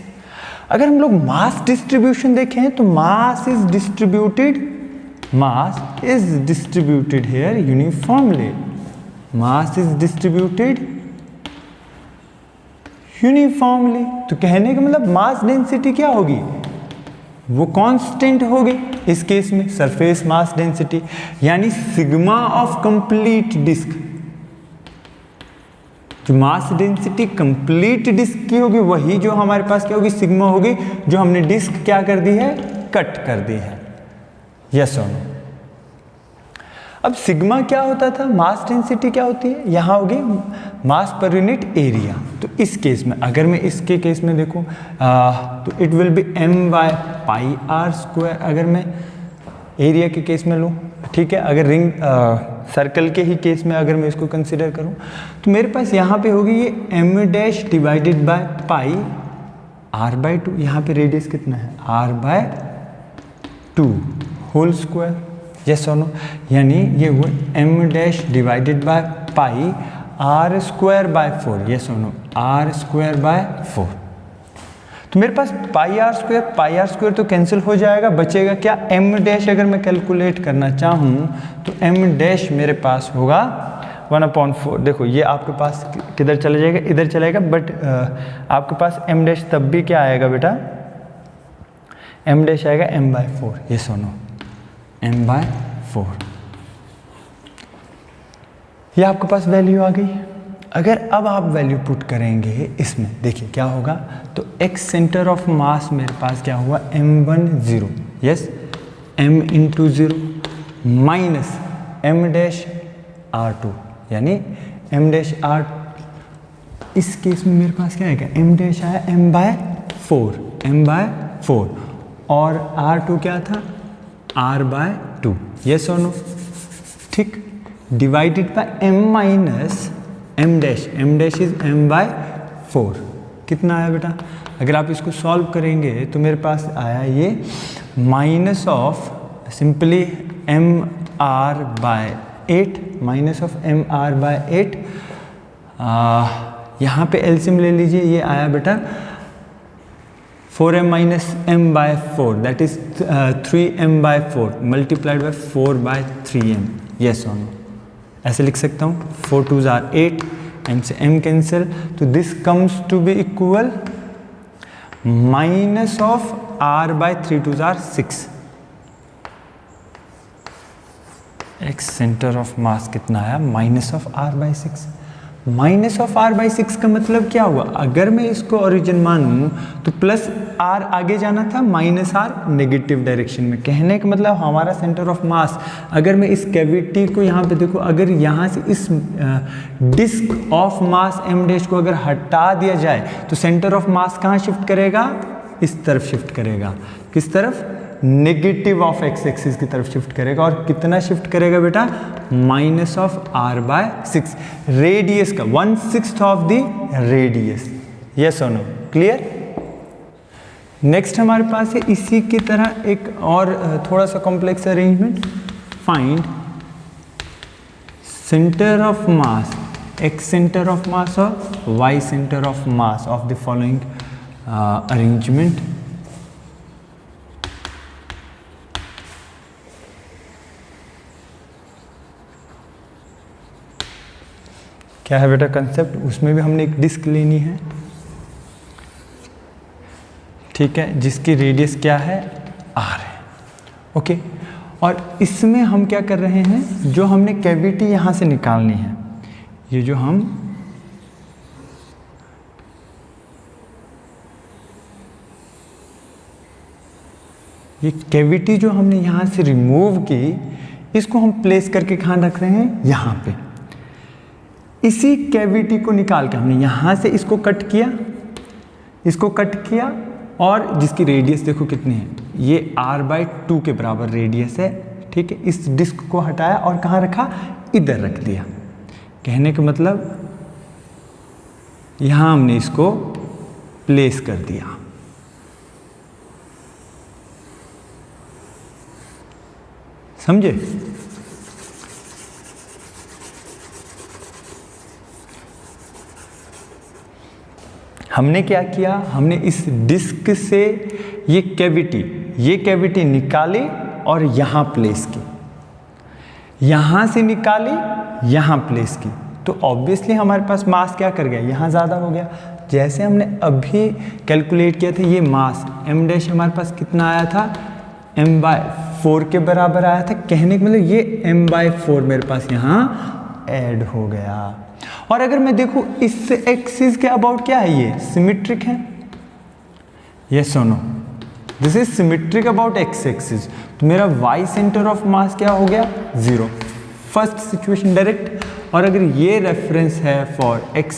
अगर हम लोग मास डिस्ट्रीब्यूशन देखें तो mass is distributed here uniformly, mass is distributed uniformly. तो कहने का मतलब मास डेंसिटी क्या होगी? वो कांस्टेंट होगी। इस केस में सरफेस मास डेंसिटी यानी सिग्मा ऑफ कंप्लीट डिस्क, जो मास डेंसिटी कंप्लीट डिस्क की होगी वही जो हमारे पास क्या होगी? सिग्मा होगी, जो हमने डिस्क क्या कर दी है? कट कर दी है, यस और नो। अब सिग्मा क्या होता था? मास डेंसिटी क्या होती है? यहाँ होगी मास पर यूनिट एरिया। तो इस केस में अगर मैं इसके केस में देखूँ तो इट विल बी m/πr²। अगर मैं एरिया के केस में लूँ, ठीक है, अगर रिंग सर्कल के ही केस में अगर मैं इसको कंसिडर करूँ तो मेरे पास यहाँ पे होगी ये m dash divided by pi r/2। यहाँ पे रेडियस कितना है? r/2 होल स्क्वायर, यस और नो, यानी ये हुआ m dash divided by pi r²/4, yes और नो, r²/4। तो मेरे पास पाई आर स्क्वायर तो कैंसिल हो जाएगा, बचेगा क्या? m डैश अगर मैं कैलकुलेट करना चाहूँ तो m डैश मेरे पास होगा 1/4। देखो ये आपके पास किधर चला जाएगा? इधर चलेगा, बट आपके पास m डैश तब भी क्या आएगा बेटा? m डैश आएगा m/4, यस और नो, m/4। ये आपके पास वैल्यू आ गई। अगर अब आप वैल्यू पुट करेंगे इसमें, देखिए क्या होगा? तो x सेंटर ऑफ मास मेरे पास क्या हुआ? m1 0, yes, m into 0 minus m dash r2, यानी m डैश r। इस केस में मेरे पास क्या आएगा? m डैश आया m/4 और r2 क्या था? r/2, यस और नो, ठीक, divided by m minus m dash is m/4। कितना आया बेटा? अगर आप इसको सॉल्व करेंगे तो मेरे पास आया ये minus of simply m r/m 8 minus of m r by 8, यहाँ पे एलसीएम ले लीजिए, ये आया बेटा 4m minus m by 4 that is 3m by 4 multiplied by 4 by 3m, yes और नो, ऐसे लिख सकता हूँ। 4 2s are 8, m से m कैंसिल, तो this comes to be equal minus of r by 3 2s are 6। x centre of mass कितना आया, minus of r by 6। Minus of r by 6 का मतलब क्या हुआ, अगर मैं इसको ओरिजिन मानूं तो प्लस r आगे जाना था, माइनस r नेगेटिव डायरेक्शन में। कहने का मतलब हमारा सेंटर ऑफ मास, अगर मैं इस कैविटी को यहाँ पे देखो, अगर यहाँ से इस disc of mass m dash को अगर हटा दिया जाए तो सेंटर ऑफ मास कहाँ शिफ्ट करेगा, इस तरफ शिफ्ट करेगा। किस तरफ, नेगेटिव ऑफ एक्स एक्सिस की तरफ शिफ्ट करेगा। और कितना शिफ्ट करेगा बेटा, minus of r by 6, radius का 1/6 ऑफ द रेडियस, यस और नो, क्लियर। नेक्स्ट हमारे पास है इसी की तरह एक और थोड़ा सा complex arrangement, find centre of mass, x centre of mass और y centre of mass of the following arrangement. क्या है बेटा कंसेप्ट, उसमें भी हमने एक डिस्क लेनी है, ठीक है, जिसकी रेडियस क्या है, r है, ओके। और इसमें हम क्या कर रहे हैं, जो हमने कैविटी यहाँ से निकालनी है, ये जो हम ये कैविटी जो हमने यहाँ से रिमूव की, इसको हम प्लेस करके कहाँ रख रहे हैं, यहाँ पे। इसी कैविटी को निकाल के हमने यहाँ से इसको कट किया, इसको कट किया, और जिसकी रेडियस देखो कितनी है, ये r बाई 2 के बराबर रेडियस है, ठीक है। इस डिस्क को हटाया और कहाँ रखा, इधर रख दिया। कहने का मतलब यहाँ हमने इसको प्लेस कर दिया। समझे, हमने क्या किया, हमने इस डिस्क से ये कैविटी निकाली और यहाँ प्लेस की, यहाँ से निकाली, यहाँ प्लेस की, तो ऑब्वियसली हमारे पास मास क्या कर गया, यहाँ ज़्यादा हो गया। जैसे हमने अभी कैलकुलेट किया था, ये मास m डैश हमारे पास कितना आया था, m बाय 4 के बराबर आया था। कहने का मतलब ये m बाय 4 मेरे पास यहाँ ऐड हो गया। और अगर मैं देखूं इस एक्सिस के अबाउट क्या है, ये सिमेट्रिक है, यस और no, this is symmetric about x axis, तो मेरा y सेंटर ऑफ मास क्या हो गया, 0, फर्स्ट सिचुएशन डायरेक्ट। और अगर ये रेफरेंस है फॉर x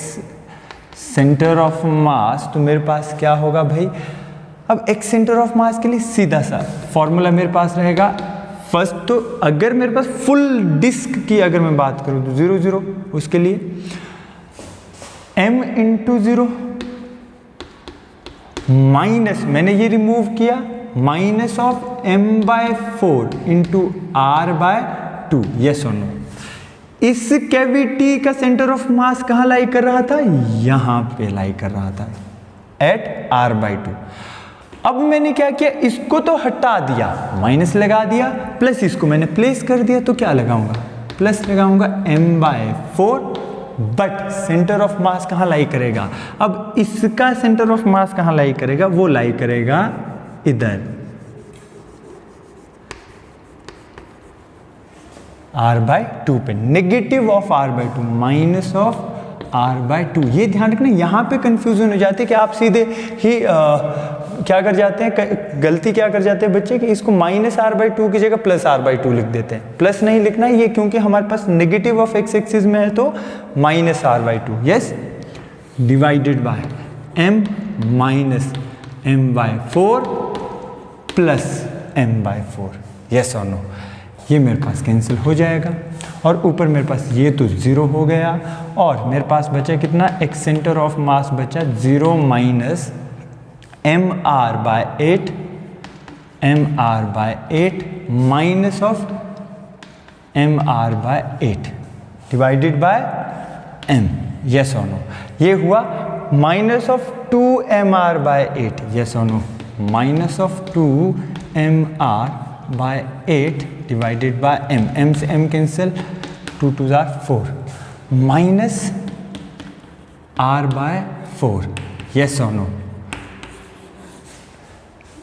सेंटर ऑफ मास, तो मेरे पास क्या होगा भाई, अब x सेंटर ऑफ मास के लिए सीधा सा फॉर्मूला मेरे पास रहेगा। फर्स्ट तो अगर मेरे पास फुल डिस्क की अगर मैं बात करूं तो 0 0, उसके लिए m इंटू 0 माइनस, मैंने ये रिमूव किया, minus of m by 4 into r by 2, yes और नो। इस कैविटी का सेंटर ऑफ मास कहाँ लाई कर रहा था, यहाँ पे लाई कर रहा था, एट r बाय 2। अब मैंने क्या किया, इसको तो हटा दिया, माइनस लगा दिया, प्लस इसको मैंने प्लेस कर दिया, तो क्या लगाऊंगा, प्लस लगाऊंगा m by 4, but centre of mass कहाँ लाई करेगा, अब इसका सेंटर ऑफ मास कहाँ लाई करेगा, वो लाई करेगा इधर r बाय 2 पे, negative of r by 2, minus of r by 2। ये ध्यान रखना, यहाँ पे कंफ्यूजन हो जाती है कि आप सीधे ही क्या कर जाते हैं, गलती क्या कर जाते हैं बच्चे कि इसको माइनस r बाई 2 की जगह प्लस r बाई 2 लिख देते हैं। प्लस नहीं लिखना ये, क्योंकि हमारे पास नेगेटिव ऑफ एक्स एक्सिस में है तो minus r by 2, yes, divided by m minus m by 4 plus m by 4, yes और नो। ये मेरे पास कैंसिल हो जाएगा और ऊपर मेरे पास ये तो 0 हो गया, और मेरे पास बचा कितना, x सेंटर ऑफ मास बचा 0 minus mr by 8 minus of mr/8 divided by m, yes और नो। ये हुआ माइनस ऑफ 2mr/8, यस और no, minus of 2mr/8 divided by m, m से m cancel, 2 2 4, minus r/4, yes और no.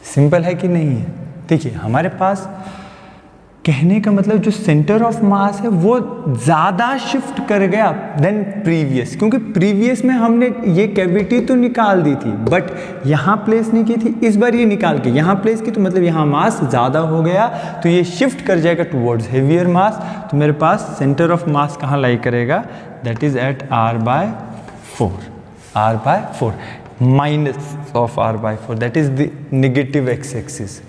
Simple है कि नहीं है? देखिए हमारे पास कहने का मतलब जो सेंटर ऑफ मास है वो ज़्यादा शिफ्ट कर गया देन प्रीवियस, क्योंकि प्रीवियस में हमने ये कैविटी तो निकाल दी थी बट यहाँ प्लेस नहीं की थी, इस बार ये निकाल के यहाँ प्लेस की, तो मतलब यहाँ मास ज़्यादा हो गया तो ये शिफ्ट कर जाएगा टुवर्ड्स हेवियर मास। तो मेरे पास सेंटर ऑफ मास कहाँ लाई करेगा, that is at r/4, r/4 minus of r/4, that is the negative x axis.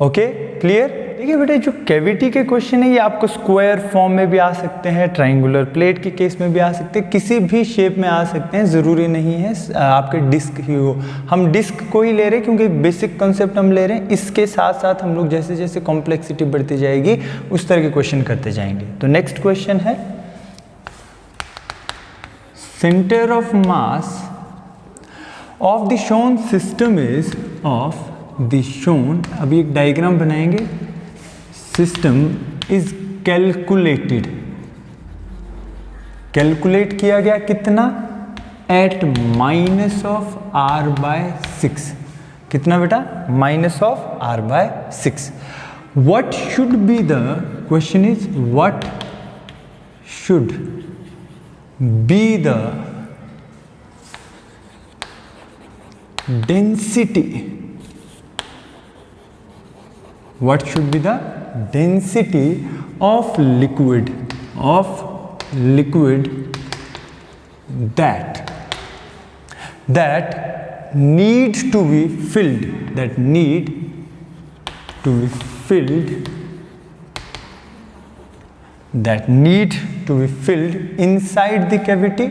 Okay, clear? देखिए बेटा जो कैविटी के क्वेश्चन है ये आपको स्क्वायर फॉर्म में भी आ सकते हैं, ट्रायंगुलर प्लेट के केस में भी आ सकते हैं, किसी भी शेप में आ सकते हैं, ज़रूरी नहीं है आपके डिस्क ही हो। हम डिस्क को ही ले रहे हैं क्योंकि बेसिक कॉन्सेप्ट हम ले रहे हैं, इसके साथ साथ हम लोग जैसे जैसे कॉम्प्लेक्सिटी बढ़ती जाएगी उस तरह के क्वेश्चन करते जाएंगे। तो नेक्स्ट क्वेश्चन है centre of mass of the shown system is of the shown, अभी एक डायग्राम बनाएंगे, सिस्टम इज कैलकुलेटेड, कैलकुलेट किया गया कितना, एट माइनस ऑफ r/6, कितना बेटा, minus of r/6। What should be the, question is what should be the density, what should be the density of liquid that need to be filled, that need to be filled, that need to be filled inside the cavity,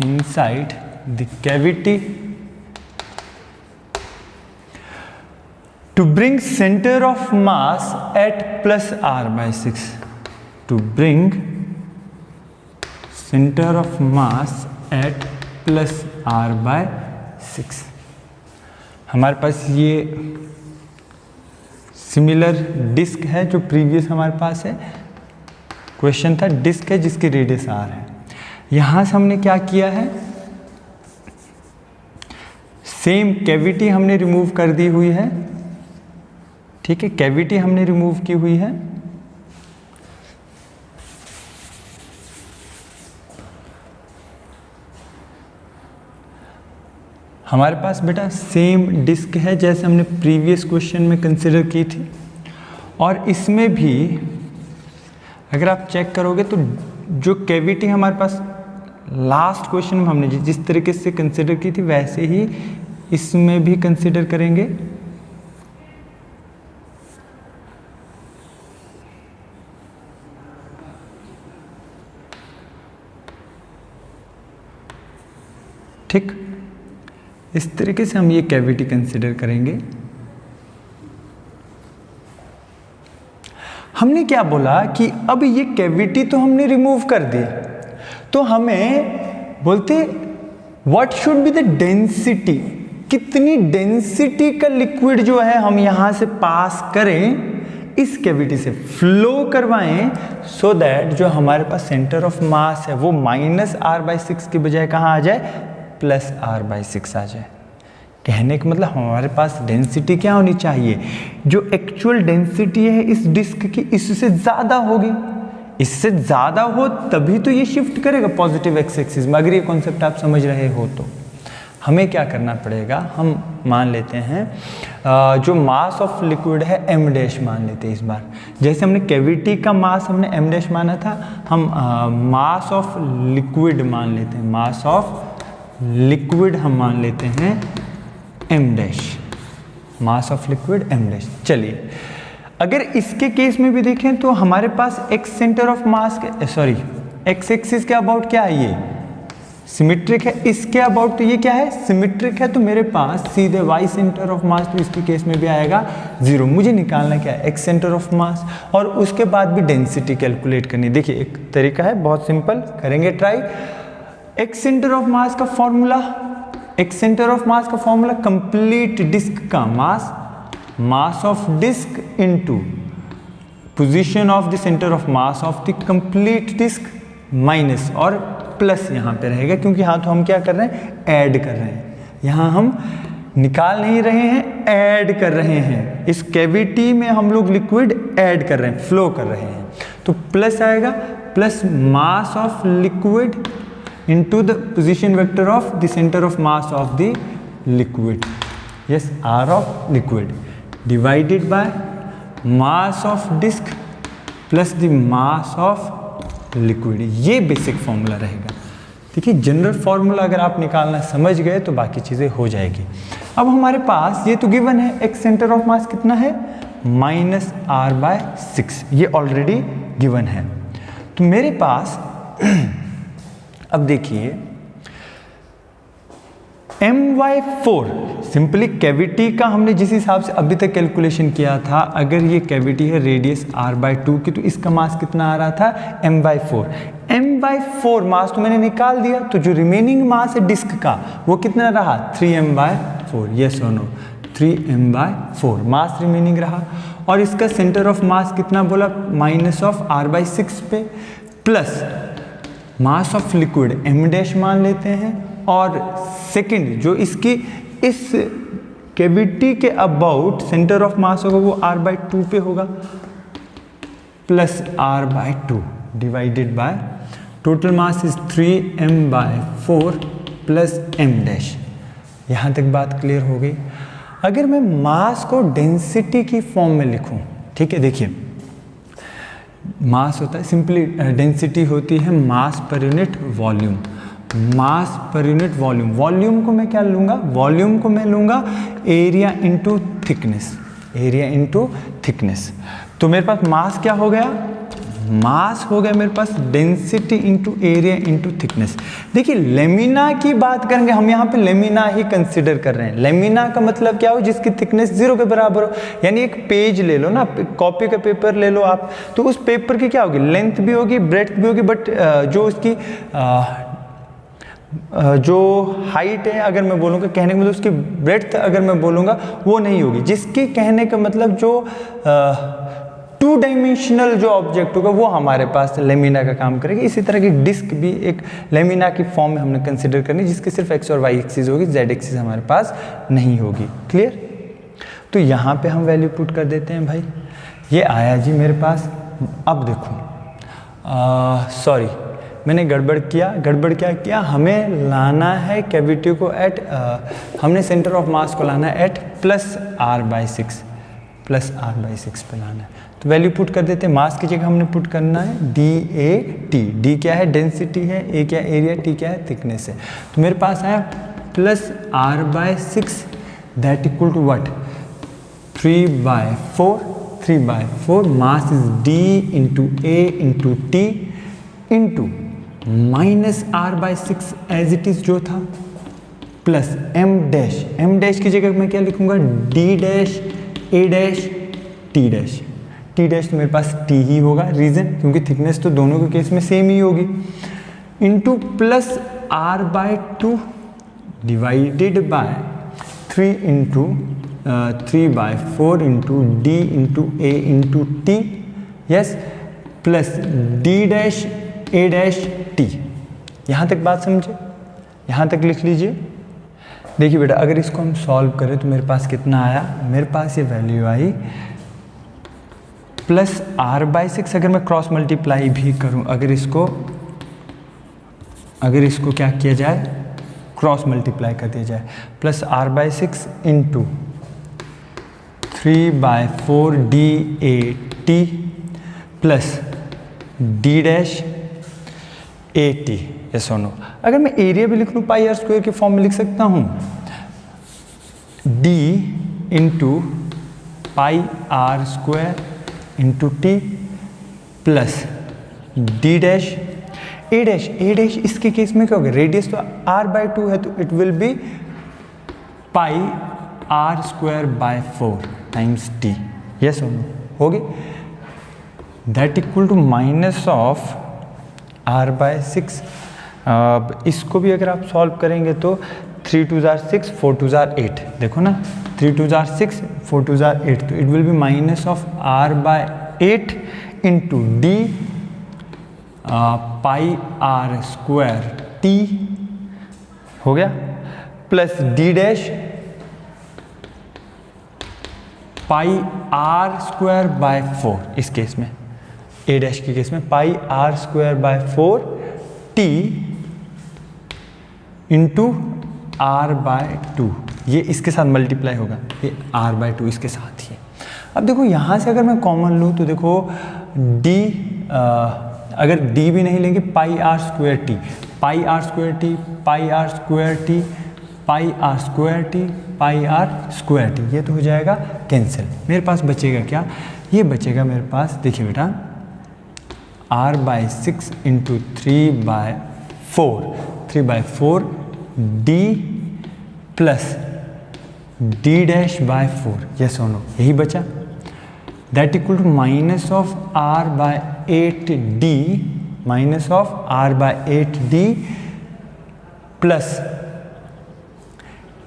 inside the cavity to bring center of mass at plus r/6, to bring center of mass at plus r/6। हमारे पास ये similar disc है जो previous हमारे पास है, question था disc है जिसकी रेडियस r है। यहाँ से हमने क्या किया है, सेम कैविटी हमने रिमूव कर दी हुई है, ठीक है, कैविटी हमने रिमूव की हुई है। हमारे पास बेटा सेम डिस्क है जैसे हमने प्रीवियस क्वेश्चन में कंसिडर की थी, और इसमें भी अगर आप चेक करोगे तो जो कैविटी हमारे पास लास्ट क्वेश्चन में हमने जिस तरीके से कंसिडर की थी वैसे ही इसमें भी कंसिडर करेंगे। ठीक, इस तरीके से हम ये कैविटी कंसिडर करेंगे। हमने क्या बोला कि अब ये कैविटी तो हमने रिमूव कर दी, तो हमें बोलते what should be the density, कितनी डेंसिटी का लिक्विड जो है हम यहां से पास करें, इस कैविटी से फ्लो करवाएं, सो दैट जो हमारे पास सेंटर ऑफ मास है वो माइनस r/6 के बजाय कहाँ आ जाए, प्लस r/6 आ जाए। कहने का मतलब हमारे पास डेंसिटी क्या होनी चाहिए, जो एक्चुअल डेंसिटी है इस डिस्क की इससे ज़्यादा होगी, इससे ज़्यादा हो तभी तो ये शिफ्ट करेगा पॉजिटिव एक्स एक्सिस में। अगर ये कॉन्सेप्ट आप समझ रहे हो तो हमें क्या करना पड़ेगा, हम मान लेते हैं जो मास ऑफ लिक्विड है m' मान लेते हैं इस बार। जैसे हमने कैविटी का मास हमने m' माना था, हम मास ऑफ लिक्विड मान लेते हैं, मास ऑफ लिक्विड हम मान लेते हैं m', mass of liquid m'। चलिए अगर इसके केस में भी देखें तो हमारे पास एक्स सेंटर ऑफ मास के एक्स एक्सिस के अबाउट क्या है, ये सिमेट्रिक है, इसके अबाउट तो ये क्या है, सिमेट्रिक है, तो मेरे पास सीधे y सेंटर ऑफ मास, तो इसके केस में भी आएगा 0। मुझे निकालना क्या है, x सेंटर ऑफ मास, और उसके बाद भी डेंसिटी कैलकुलेट करनी। देखिए एक तरीका है बहुत सिंपल, करेंगे try. x centre of mass का formula, x centre of mass का फॉर्मूला कंप्लीट डिस्क का mass, mass of disc into position of the centre of mass of the complete disc minus और प्लस यहाँ पे रहेगा, क्योंकि हाँ तो हम क्या कर रहे हैं, ऐड कर रहे हैं। यहाँ हम निकाल नहीं रहे हैं, ऐड कर रहे हैं। इस कैविटी में हम लोग लिक्विड ऐड कर रहे हैं, फ्लो कर रहे हैं। तो प्लस आएगा, plus mass of liquid into the position vector of the centre of mass of the liquid, yes, r of liquid divided by mass of disc plus the mass of liquid. ये basic formula रहेगा। देखिए general formula अगर आप निकालना समझ गए तो बाकी चीज़ें हो जाएगी। अब हमारे पास ये तो गिवन है, एक्स सेंटर ऑफ मास कितना है, -r/6, ये ऑलरेडी गिवन है। तो मेरे पास अब देखिए my4, सिंपली कैविटी का हमने जिस हिसाब से अभी तक कैलकुलेशन किया था, अगर ये कैविटी है रेडियस r/2 की, तो इसका मास कितना आ रहा था, m/4 मास तो मैंने निकाल दिया। तो जो रिमेनिंग मास है डिस्क का वो कितना रहा, 3m/4, यस और नो, 3m/4 मास रिमेनिंग रहा। और इसका सेंटर ऑफ मास कितना बोला, -r/6 पे, plus mass of liquid m' मान लेते हैं, और सेकंड जो इसकी इस कैविटी के अबाउट सेंटर ऑफ मास होगा वो r/2 पे होगा, plus r/2 divided by total mass is 3m/4 plus m'। यहाँ तक बात क्लियर हो गई। अगर मैं मास को डेंसिटी की फॉर्म में लिखूं, ठीक है, देखिए मास होता है सिंपली, डेंसिटी होती है मास पर यूनिट वॉल्यूम, मास पर यूनिट वॉल्यूम। वॉल्यूम को मैं क्या लूँगा, वॉल्यूम को मैं लूँगा area into thickness, area into thickness. तो मेरे पास मास क्या हो गया, मास हो गया मेरे पास density into area into thickness. देखिए लेमिना की बात करेंगे, हम यहाँ पे लेमिना ही कंसिडर कर रहे हैं। लेमिना का मतलब क्या हो, जिसकी थिकनेस 0 के बराबर हो। यानी एक पेज ले लो ना, कॉपी का पेपर ले लो आप, तो उस पेपर की क्या होगी, लेंथ भी होगी, ब्रेड्थ भी होगी, बट जो उसकी जो हाइट है अगर मैं बोलूँगा, कहने का मतलब उसकी ब्रेड्थ अगर मैं बोलूँगा वो नहीं होगी। जिसकी कहने का मतलब जो 2 डायमेंशनल जो ऑब्जेक्ट होगा वो हमारे पास लेमिना का काम करेगी। इसी तरह की डिस्क भी एक लेमिना की फॉर्म में हमने कंसिडर करनी, जिसकी सिर्फ एक्स और वाई एक्सिस होगी, जेड एक्सिस हमारे पास नहीं होगी। क्लियर। तो यहाँ पे हम वैल्यू पुट कर देते हैं भाई, ये आया जी मेरे पास। अब देखो सॉरी मैंने गड़बड़ क्या किया, हमें लाना है कैविटी को एट हमने सेंटर ऑफ मास को लाना है एट +r/6 पे लाना है। तो वैल्यू पुट कर देते हैं, मास की जगह हमने पुट करना है DAT। डी क्या है, डेंसिटी है, ए क्या एरिया, टी क्या है थिकनेस है। तो मेरे पास आया +r/6 that equal to what, 3/4 mass is D into A into T into -r/6 as it is जो था, प्लस m' की जगह मैं क्या लिखूंगा, D', A', T' तो मेरे पास T ही होगा, रीजन क्योंकि थिकनेस तो दोनों के केस में सेम ही होगी, into plus r/2 divided by 3/4 into D into A into T, yes, plus D', A', T। यहाँ तक बात समझे, यहाँ तक लिख लीजिए। देखिए बेटा अगर इसको हम सॉल्व करें तो मेरे पास कितना आया, मेरे पास ये वैल्यू आई +r/6। अगर मैं क्रॉस मल्टीप्लाई भी करूं, अगर इसको क्या किया जाए, क्रॉस मल्टीप्लाई कर दिया जाए, +r/6 into 3/4 DAT plus D', AT, yes और नो। अगर मैं एरिया भी लिख लूँ πr² की फॉर्म में लिख सकता हूँ, D into πr² into T plus D', A dash इसके केस में क्या होगा, रेडियस तो r/2 है तो it will be pi r²/4 times t। Yes और नो, हो गई। That equal to minus of r/6। अब इसको भी अगर आप सॉल्व करेंगे तो 3 2 6 4 2 8, देखो ना 3 2 6 4 2 8, तो it will B minus of r/8 into D pi r²t हो गया, प्लस डी डैश पाई r²/4 इस केस में, ए डैश के केस में पाई r²/4 t इंटू r/2, ये इसके साथ मल्टीप्लाई होगा, ये r/2 इसके साथ ही है। अब देखो यहाँ से अगर मैं कॉमन लूँ तो देखो d, अगर d भी नहीं लेंगे पाई r²t, पाई r²t, पाई r²t, पाई r²t, पाई r²t, ये तो हो जाएगा कैंसिल। मेरे पास बचेगा क्या, ये बचेगा मेरे पास, देखिए बेटा r/6 into 3/4 d plus d'/4, yes और नो, यही बचा। That equal to minus of r/8d, minus of r/8d plus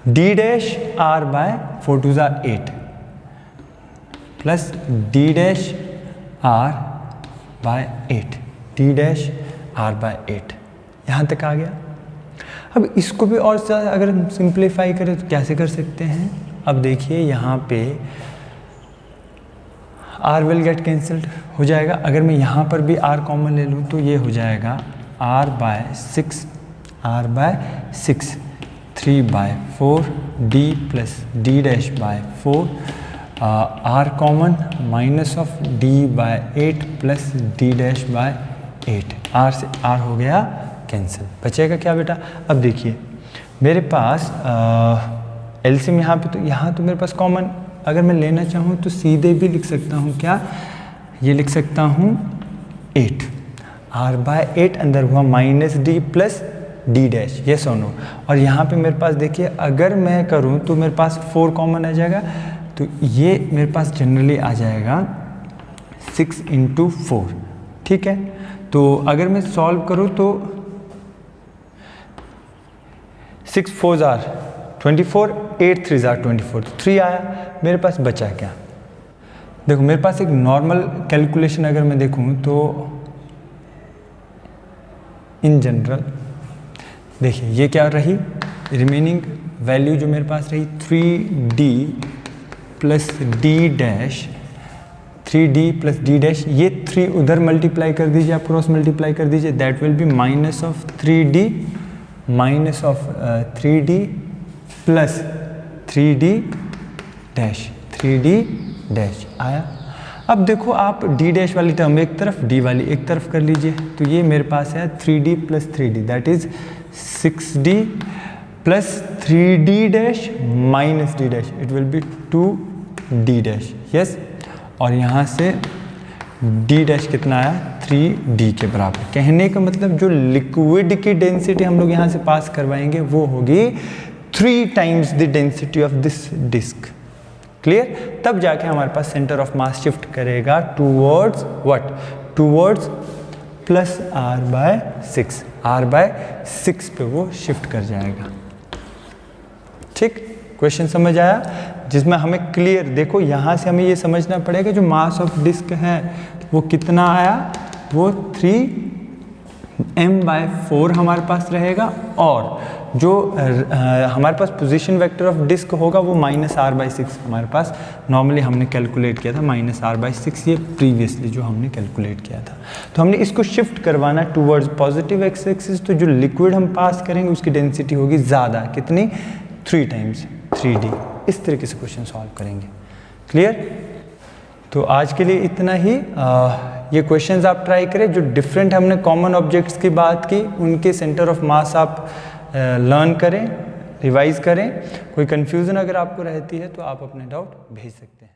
d'(r/4 2 8) plus d'(r/8), d'(r/8), यहाँ तक आ गया। अब इसको भी और ज़्यादा अगर हम सिंप्लीफाई करें तो कैसे कर सकते हैं, अब देखिए यहाँ पे r विल गेट कैंसल्ड हो जाएगा। अगर मैं यहाँ पर भी r कॉमन ले लूँ तो ये हो जाएगा r/6 3/4 d plus d'/4, r common minus of d/8 plus d'/8, r से r हो गया कैंसिल। बचेगा क्या बेटा, अब देखिए मेरे पास एलसीएम यहाँ पे, तो यहाँ तो मेरे पास कॉमन अगर मैं लेना चाहूँ तो सीधे भी लिख सकता हूँ, क्या ये लिख सकता हूँ 8, r/8 अंदर हुआ minus d plus d', yes और नो। और यहाँ पे मेरे पास देखिए अगर मैं करूँ तो मेरे पास 4 कॉमन आ जाएगा, तो ये मेरे पास जनरली आ जाएगा 6 × 4, ठीक है। तो अगर मैं सॉल्व करूँ तो 6 4 24, 8 3 24, तो 3 आया। मेरे पास बचा क्या, देखो मेरे पास एक नॉर्मल कैलकुलेशन अगर मैं देखूँ तो इन जनरल देखिए ये क्या रही, रिमेनिंग वैल्यू जो मेरे पास रही 3d प्लस d', ये 3 उधर मल्टीप्लाई कर दीजिए, आप क्रॉस मल्टीप्लाई कर दीजिए, that will be minus of 3d minus of 3d plus 3d' आया। अब देखो आप d' वाली टर्म एक तरफ, d वाली एक तरफ कर लीजिए, तो ये मेरे पास है 3d plus 3d, that is 6d plus 3d' minus d', it will B 2d', yes. और यहाँ से d' कितना आया, 3d के बराबर। कहने का मतलब जो लिक्विड की डेंसिटी हम लोग यहाँ से पास करवाएंगे वो होगी 3 times the density of this disc. Clear, तब जाके हमारे पास सेंटर ऑफ मास शिफ्ट करेगा towards what, towards plus r/6, r/6 पे वो शिफ्ट कर जाएगा। ठीक, क्वेश्चन समझ आया, जिसमें हमें क्लियर, देखो यहाँ से हमें ये समझना पड़ेगा जो मास ऑफ डिस्क है वो कितना आया, वो 3m/4 हमारे पास रहेगा, और जो हमारे पास पोजीशन वेक्टर ऑफ डिस्क होगा वो -r/6 हमारे पास नॉर्मली हमने कैलकुलेट किया था, -r/6, ये प्रीवियसली जो हमने कैलकुलेट किया था। तो हमने इसको शिफ्ट करवाना टूवर्ड्स पॉजिटिव एक्स एक्सिस, तो जो लिक्विड हम पास करेंगे उसकी डेंसिटी होगी ज़्यादा, कितनी, 3 टाइम्स 3d। इस तरीके से क्वेश्चन सॉल्व करेंगे। क्लियर, तो आज के लिए इतना ही। ये क्वेश्चंस आप ट्राई करें, जो डिफरेंट हमने कॉमन ऑब्जेक्ट्स की बात की उनके सेंटर ऑफ मास आप लर्न करें, रिवाइज करें। कोई कन्फ्यूज़न अगर आपको रहती है तो आप अपने डाउट भेज सकते हैं।